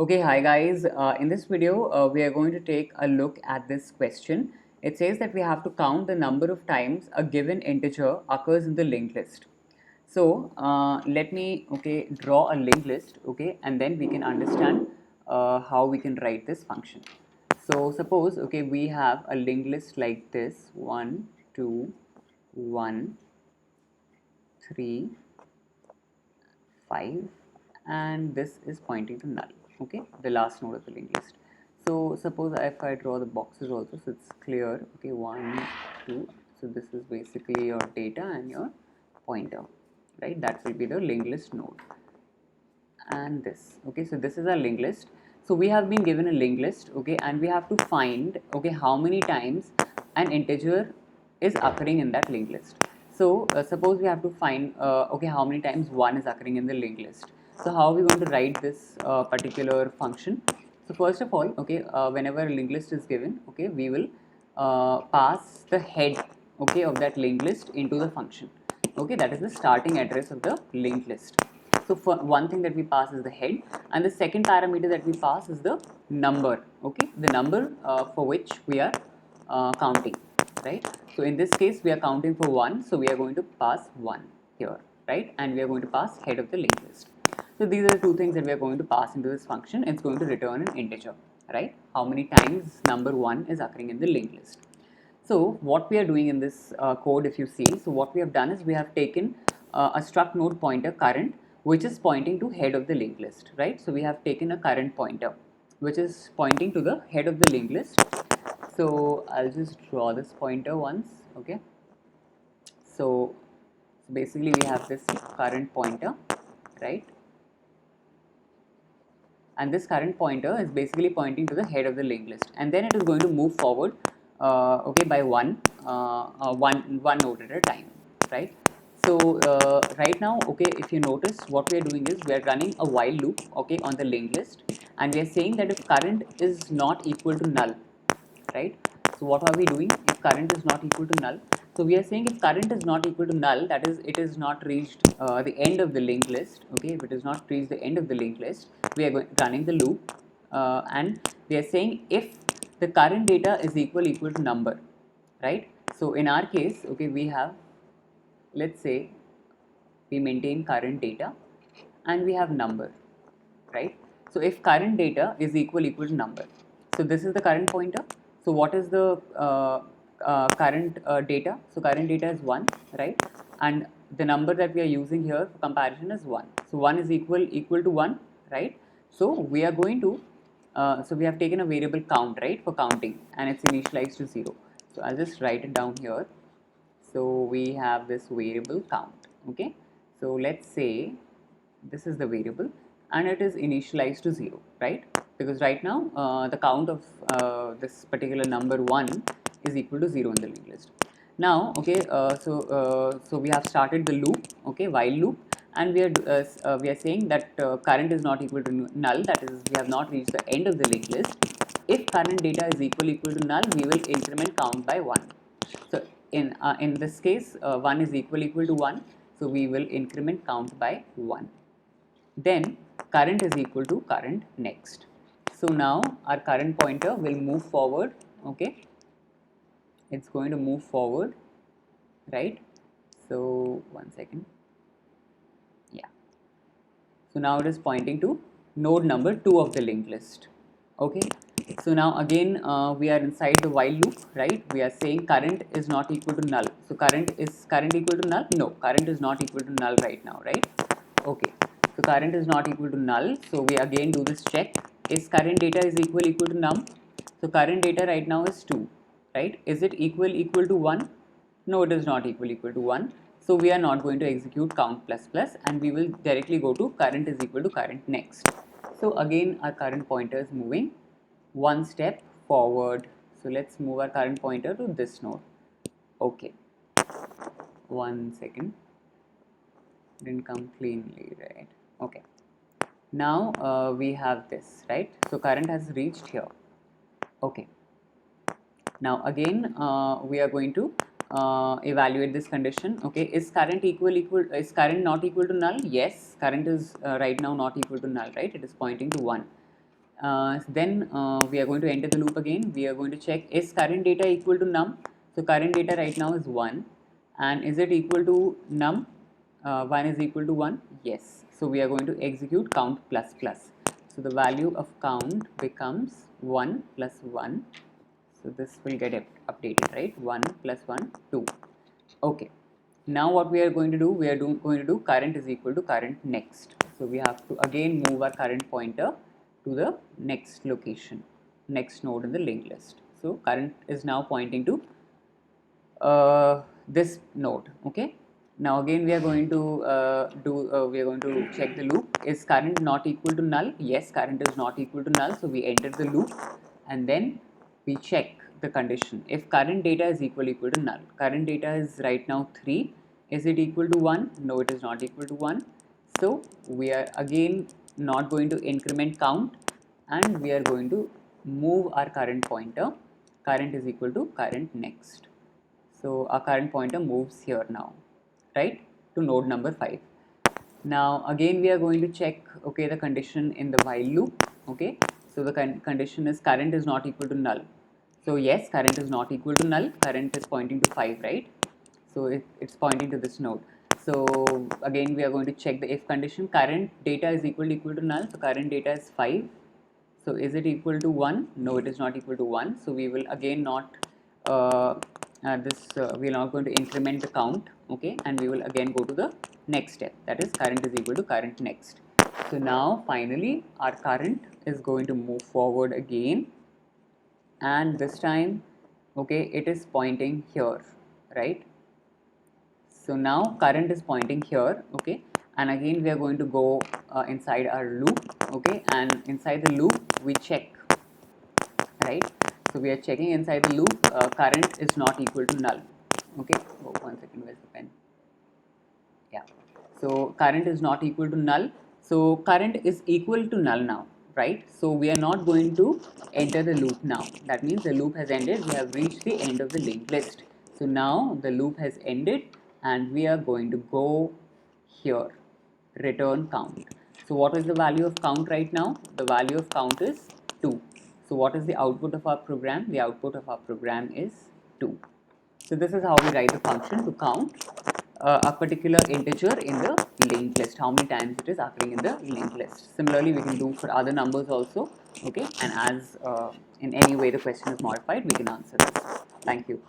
Okay, hi guys. In this video, we are going to take a look at this question. It says that we have to count the number of times a given integer occurs in the linked list. So let me draw a linked list, and then we can understand how we can write this function. So suppose we have a linked list like this: 1, 2, 1, 3, 5, and this is pointing to null, the last node of the linked list. So suppose if I draw the boxes also, so it's clear, 1, 2, so this is basically your data and your pointer, right? That will be the linked list node. And this, so this is our linked list. So we have been given a linked list, and we have to find how many times an integer is occurring in that linked list. So suppose we have to find how many times 1 is occurring in the linked list. So how are we going to write this particular function? So first of all, whenever a linked list is given, we will pass the head of that linked list into the function. That is the starting address of the linked list. So for one thing that we pass is the head, and the second parameter that we pass is the number, the number for which we are counting, right? So in this case we are counting for 1, so we are going to pass 1 here, right? And we are going to pass head of the linked list. So these are the two things that we are going to pass into this function. It's going to return an integer, right? How many times number 1 is occurring in the linked list. So what we are doing in this code, if you see, so what we have done is we have taken a struct node pointer current, which is pointing to head of the linked list, right? So we have taken a current pointer, which is pointing to the head of the linked list. So I'll just draw this pointer once, okay? So basically we have this current pointer, right? And this current pointer is basically pointing to the head of the linked list, and then it is going to move forward by one node at a time, right? So right now, if you notice, what we are doing is we are running a while loop, on the linked list, and we are saying that if current is not equal to null, right? So what are we doing if current is not equal to null? So we are saying if current is not equal to null, that is, it is not reached the end of the linked list. If it is not reached the end of the linked list, we are running the loop, and we are saying if the current data is equal to number, right? So in our case, we have, let's say, we maintain current data and we have number, right? So if current data is equal to number, so this is the current pointer. So what is the current data? So current data is 1, right? And the number that we are using here for comparison is 1. So 1 is equal to 1, right? So we are going to so we have taken a variable count, right, for counting, and it's initialized to 0. So I'll just write it down here. So we have this variable count, so let's say this is the variable and it is initialized to 0, right? Because right now the count of this particular number 1 is equal to 0 in the linked list. Now so we have started the loop, while loop, and we are saying that current is not equal to null, that is, we have not reached the end of the linked list. If current data is equal to null, we will increment count by 1. So in this case 1 is equal to 1, so we will increment count by 1. Then current is equal to current next. So now our current pointer will move forward, it's going to move forward, right? So one second, yeah. So now it is pointing to node number 2 of the linked list, okay? So now again we are inside the while loop, right? We are saying current is not equal to null. So current equal to null? No, current is not equal to null right now, right? Okay. So current is not equal to null. So we again do this check. Is current data is equal to num? So current data right now is 2, right? Is it equal to 1? No, it is not equal to 1. So we are not going to execute count plus plus, and we will directly go to current is equal to current next. So again our current pointer is moving one step forward. So let's move our current pointer to this node. Okay. One second. Didn't come cleanly, right? Okay. Now we have this, right? So current has reached here. Okay. Now again we are going to evaluate this condition. Okay, is current is current not equal to null? Yes, current is right now not equal to null, right? It is pointing to 1. Then we are going to enter the loop again. We are going to check, is current data equal to num? So current data right now is 1, and is it equal to num? 1 is equal to 1, yes. So we are going to execute count plus plus. So the value of count becomes 1 plus 1. So this will get updated, right? 1 plus 1, 2. Okay. Now what we are going to do, we are going to do current is equal to current next. So we have to again move our current pointer to the next location, next node in the linked list. So current is now pointing to this node. Okay. Now again we are going to we are going to check the loop. Is current not equal to null? Yes, current is not equal to null. So we enter the loop and then we check the condition. If current data is equal to null, current data is right now 3. Is it equal to 1? No, it is not equal to 1. So we are again not going to increment count, and we are going to move our current pointer. Current is equal to current next. So our current pointer moves here now, right, to node number 5. Now again we are going to check, okay, the condition in the while loop. Okay, so the condition is current is not equal to null. So yes, current is not equal to null. Current is pointing to 5, right? So it's pointing to this node. So again we are going to check the if condition. Current data is equal to null. So current data is 5. So is it equal to 1? No, it is not equal to 1. So we will again not we are not going to increment the count. Okay, and we will again go to the next step, that is current is equal to current next. So now finally our current is going to move forward again, and this time, okay, it is pointing here, right? So now current is pointing here, okay, and again we are going to go inside our loop, okay, and inside the loop we check, right? So we are checking inside the loop, current is not equal to null. Okay, oh, 1 second, where's the pen? Yeah, so current is not equal to null. So current is equal to null now, right? So we are not going to enter the loop now. That means the loop has ended. We have reached the end of the linked list. So now the loop has ended, and we are going to go here, return count. So what is the value of count right now? The value of count is 2. So what is the output of our program? The output of our program is 2. So this is how we write the function to count a particular integer in the linked list, how many times it is occurring in the linked list. Similarly, we can do for other numbers also, okay, and as in any way the question is modified, we can answer this. Thank you.